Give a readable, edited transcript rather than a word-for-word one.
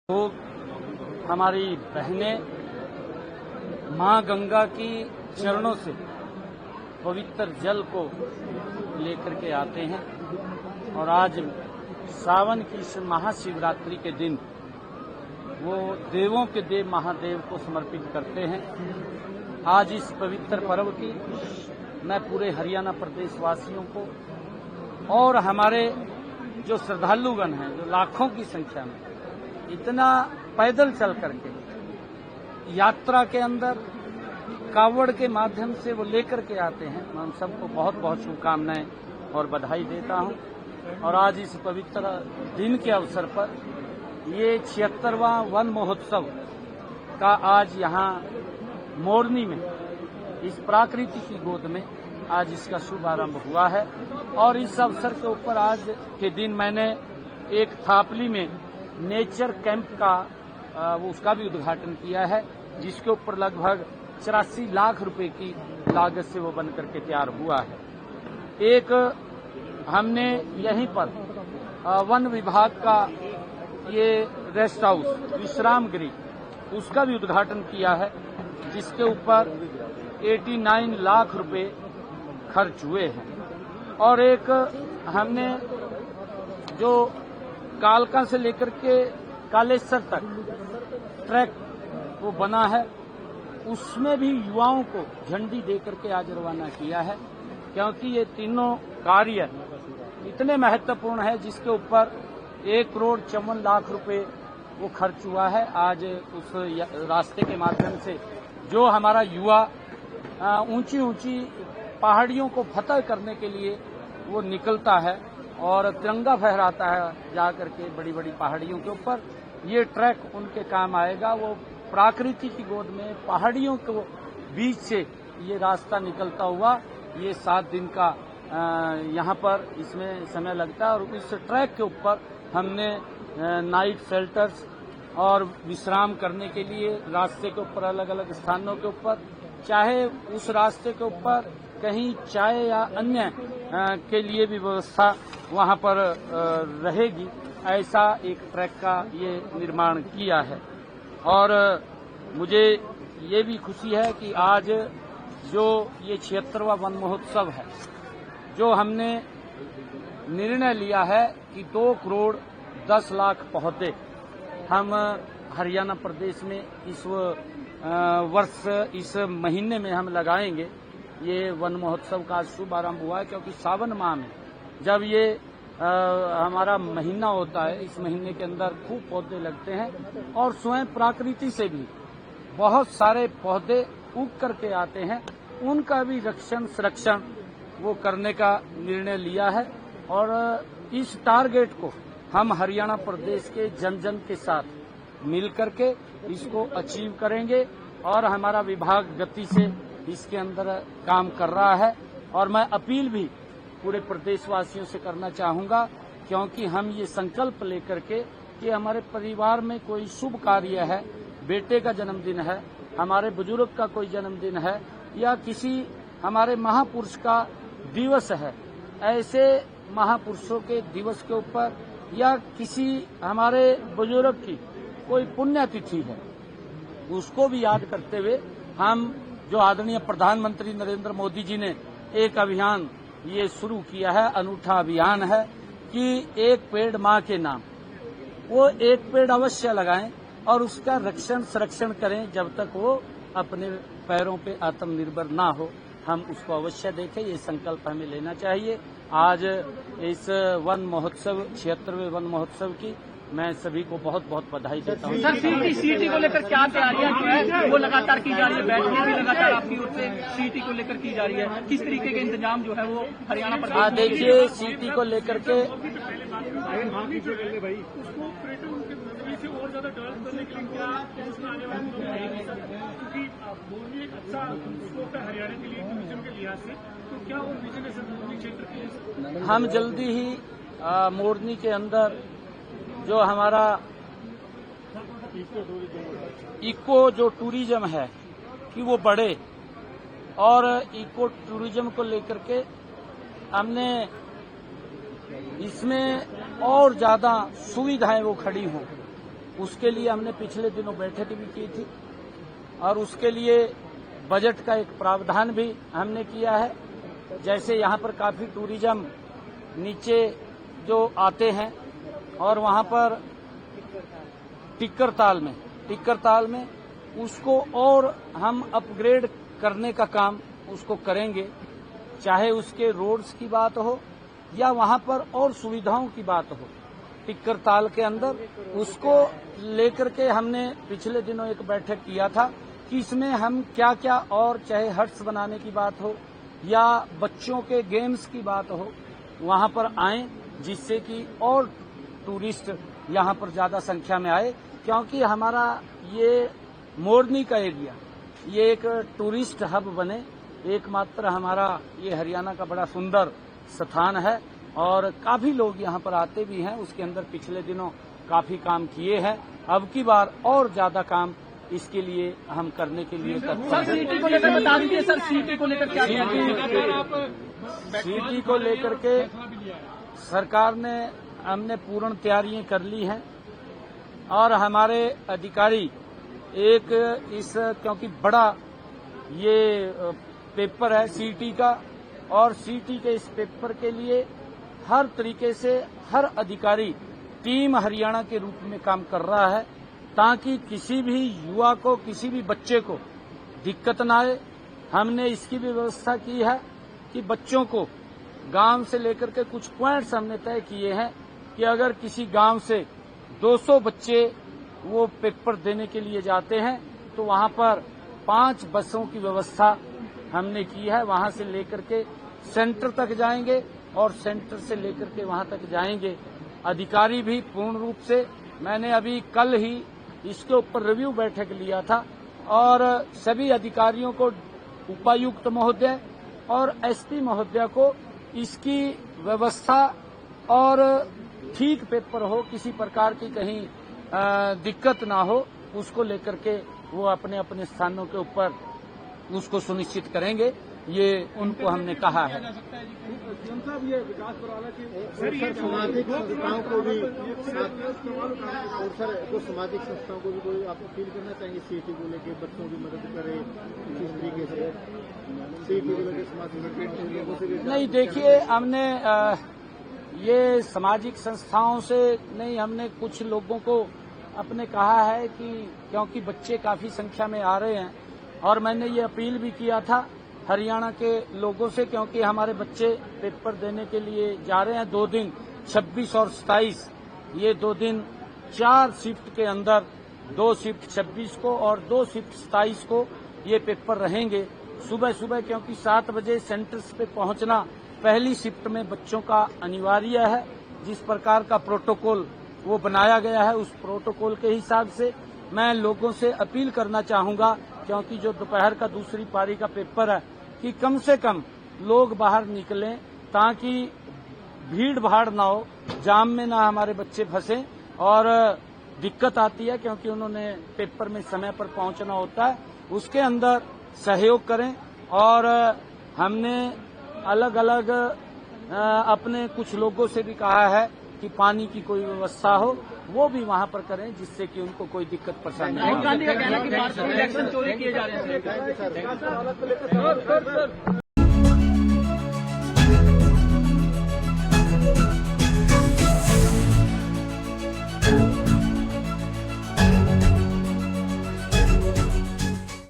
लोग, हमारी बहनें मां गंगा की चरणों से पवित्र जल को लेकर के आते हैं और आज सावन की इस महाशिवरात्रि के दिन वो देवों के देव महादेव को समर्पित करते हैं। आज इस पवित्र पर्व की मैं पूरे हरियाणा प्रदेश वासियों को और हमारे जो श्रद्धालुगण हैं, जो लाखों की संख्या में इतना पैदल चल करके यात्रा के अंदर कावड़ के माध्यम से वो लेकर के आते हैं, मैं उन सबको बहुत बहुत शुभकामनाएं और बधाई देता हूं। और आज इस पवित्र दिन के अवसर पर ये 76वां वन महोत्सव का आज यहाँ मोरनी में इस प्राकृति की गोद में आज इसका शुभारंभ हुआ है। और इस अवसर के ऊपर आज के दिन मैंने एक थापली में नेचर कैंप का उसका भी उद्घाटन किया है, जिसके ऊपर लगभग 84 लाख रुपए की लागत से वो बन करके तैयार हुआ है। एक हमने यहीं पर वन विभाग का ये रेस्ट हाउस विश्राम गृह उसका भी उद्घाटन किया है, जिसके ऊपर 89 लाख रुपए खर्च हुए हैं। और एक हमने जो कालका से लेकर के कालेश्वर तक ट्रैक वो बना है, उसमें भी युवाओं को झंडी देकर के आज रवाना किया है, क्योंकि ये तीनों कार्य इतने महत्वपूर्ण है जिसके ऊपर 1,54,00,000 रुपए वो खर्च हुआ है। आज उस रास्ते के माध्यम से जो हमारा युवा ऊंची ऊंची पहाड़ियों को फतह करने के लिए वो निकलता है और तिरंगा फहराता है जा करके बड़ी बड़ी पहाड़ियों के ऊपर, ये ट्रैक उनके काम आएगा। वो प्रकृति की गोद में पहाड़ियों के बीच से ये रास्ता निकलता हुआ ये 7 दिन का यहाँ पर इसमें समय लगता है। और इस ट्रैक के ऊपर हमने नाइट शेल्टर्स और विश्राम करने के लिए रास्ते के ऊपर अलग अलग स्थानों के ऊपर, चाहे उस रास्ते के ऊपर कहीं चाय या अन्य के लिए भी व्यवस्था वहां पर रहेगी, ऐसा एक ट्रैक का ये निर्माण किया है। और मुझे ये भी खुशी है कि आज जो ये 76वां वन महोत्सव है, जो हमने निर्णय लिया है कि 2,10,00,000 पौधे हम हरियाणा प्रदेश में इस वर्ष इस महीने में हम लगाएंगे। ये वन महोत्सव का शुभारंभ हुआ है, क्योंकि सावन माह में जब ये हमारा महीना होता है, इस महीने के अंदर खूब पौधे लगते हैं और स्वयं प्रकृति से भी बहुत सारे पौधे उग करके आते हैं, उनका भी रक्षण संरक्षण वो करने का निर्णय लिया है। और इस टारगेट को हम हरियाणा प्रदेश के जन जन के साथ मिल करके इसको अचीव करेंगे और हमारा विभाग गति से इसके अंदर काम कर रहा है। और मैं अपील भी पूरे प्रदेशवासियों से करना चाहूंगा, क्योंकि हम ये संकल्प लेकर के कि हमारे परिवार में कोई शुभ कार्य है, बेटे का जन्मदिन है, हमारे बुजुर्ग का कोई जन्मदिन है या किसी हमारे महापुरुष का दिवस है, ऐसे महापुरुषों के दिवस के ऊपर या किसी हमारे बुजुर्ग की कोई पुण्यतिथि है, उसको भी याद करते हुए हम जो आदरणीय प्रधानमंत्री नरेंद्र मोदी जी ने एक अभियान ये शुरू किया है, अनूठा अभियान है कि एक पेड़ मां के नाम, वो एक पेड़ अवश्य लगाएं और उसका रक्षण संरक्षण करें जब तक वो अपने पैरों पे आत्मनिर्भर ना हो, हम उसको अवश्य देखें। ये संकल्प हमें लेना चाहिए। आज इस वन महोत्सव 76वें वन महोत्सव की मैं सभी को बहुत बहुत बधाई देता हूँ। सर, सीटी को लेकर क्या तैयारियां जो है वो लगातार की जा रही है, बैठक भी लगातार आपकी ओर से सीटी को लेकर की जा रही है, किस तरीके के इंतजाम जो है वो हरियाणा प्रदेश में? देखिए, सीटी को लेकर के और ज्यादा डेवलप करने के लिए क्या आने वाले क्योंकि मोरनी एक अच्छा स्कोप है हरियाणा के लिए टूरिज्म के लिहाज से, तो क्या वो विजन है सर मोरनी क्षेत्र के लिए? हम जल्दी ही मोरनी के अंदर जो हमारा इको जो टूरिज्म है कि वो बढ़े और इको टूरिज्म को लेकर के हमने इसमें और ज्यादा सुविधाएं वो खड़ी हों उसके लिए हमने पिछले दिनों बैठक भी की थी और उसके लिए बजट का एक प्रावधान भी हमने किया है। जैसे यहाँ पर काफी टूरिज्म नीचे जो आते हैं और वहाँ पर टिक्कर ताल में उसको और हम अपग्रेड करने का काम उसको करेंगे, चाहे उसके रोड्स की बात हो या वहाँ पर और सुविधाओं की बात हो। टिक्कर ताल के अंदर उसको लेकर के हमने पिछले दिनों एक बैठक किया था कि इसमें हम क्या क्या और चाहे हट्स बनाने की बात हो या बच्चों के गेम्स की बात हो वहाँ पर आए, जिससे कि और टूरिस्ट यहाँ पर ज्यादा संख्या में आए, क्योंकि हमारा ये मोरनी का एरिया ये एक टूरिस्ट हब बने। एकमात्र हमारा ये हरियाणा का बड़ा सुंदर स्थान है और काफी लोग यहाँ पर आते भी हैं। उसके अंदर पिछले दिनों काफी काम किए हैं, अब की बार और ज्यादा काम इसके लिए हम करने के लिए सर सिटी को लेकर बता दीजिए। सर सिटी को लेकर क्या सिटी को लेकर के सरकार ने हमने पूर्ण तैयारियां कर ली हैं और हमारे अधिकारी एक क्योंकि बड़ा ये पेपर है सीटी का और सीटी के इस पेपर के लिए हर तरीके से हर अधिकारी टीम हरियाणा के रूप में काम कर रहा है ताकि किसी भी युवा को किसी भी बच्चे को दिक्कत न आए। हमने इसकी भी व्यवस्था की है कि बच्चों को गांव से लेकर के कुछ पॉइंट्स हमने तय किए हैं कि अगर किसी गांव से 200 बच्चे वो पेपर देने के लिए जाते हैं तो वहां पर 5 बसों की व्यवस्था हमने की है। वहां से लेकर के सेंटर तक जाएंगे और सेंटर से लेकर के वहां तक जाएंगे। अधिकारी भी पूर्ण रूप से, मैंने अभी कल ही इसके ऊपर रिव्यू बैठक लिया था और सभी अधिकारियों को, उपायुक्त महोदय और एसपी महोदय को इसकी व्यवस्था और ठीक पेपर हो, किसी प्रकार की कहीं दिक्कत ना हो, उसको लेकर के वो अपने अपने स्थानों के ऊपर उसको सुनिश्चित करेंगे। ये उनको हमने कहा है। ये विकास सामाजिक संस्थाओं को भी और सर तो सामाजिक संस्थाओं को भी कोई आप अपील करना चाहेंगे सीटी को लेकर बच्चों की मदद करें किस तरीके से सीटी को लेकर सामाजिक लोगों से भी? नहीं, देखिए हमने ये सामाजिक संस्थाओं से नहीं, हमने कुछ लोगों को अपने कहा है कि क्योंकि बच्चे काफी संख्या में आ रहे हैं और मैंने ये अपील भी किया था हरियाणा के लोगों से, क्योंकि हमारे बच्चे पेपर देने के लिए जा रहे हैं 2 दिन 26 और 27, ये 2 दिन 4 शिफ्ट के अंदर 2 शिफ्ट 26 को और 2 शिफ्ट 27 को ये पेपर रहेंगे। सुबह सुबह क्योंकि 7 बजे सेंटर्स पे पहुंचना पहली शिफ्ट में बच्चों का अनिवार्य है। जिस प्रकार का प्रोटोकॉल वो बनाया गया है उस प्रोटोकॉल के हिसाब से मैं लोगों से अपील करना चाहूंगा, क्योंकि जो दोपहर का दूसरी पारी का पेपर है, कि कम से कम लोग बाहर निकलें ताकि भीड़ भाड़ ना हो, जाम में ना हमारे बच्चे फंसे और दिक्कत आती है क्योंकि उन्होंने पेपर में समय पर पहुंचना होता है। उसके अंदर सहयोग करें और हमने अलग अलग अपने कुछ लोगों से भी कहा है कि पानी की कोई व्यवस्था हो वो भी वहां पर करें, जिससे कि उनको कोई दिक्कत परेशानी नहीं हो। राहुल गांधी का कहना है कि इलेक्शन चोरी किए जा रहे हैं।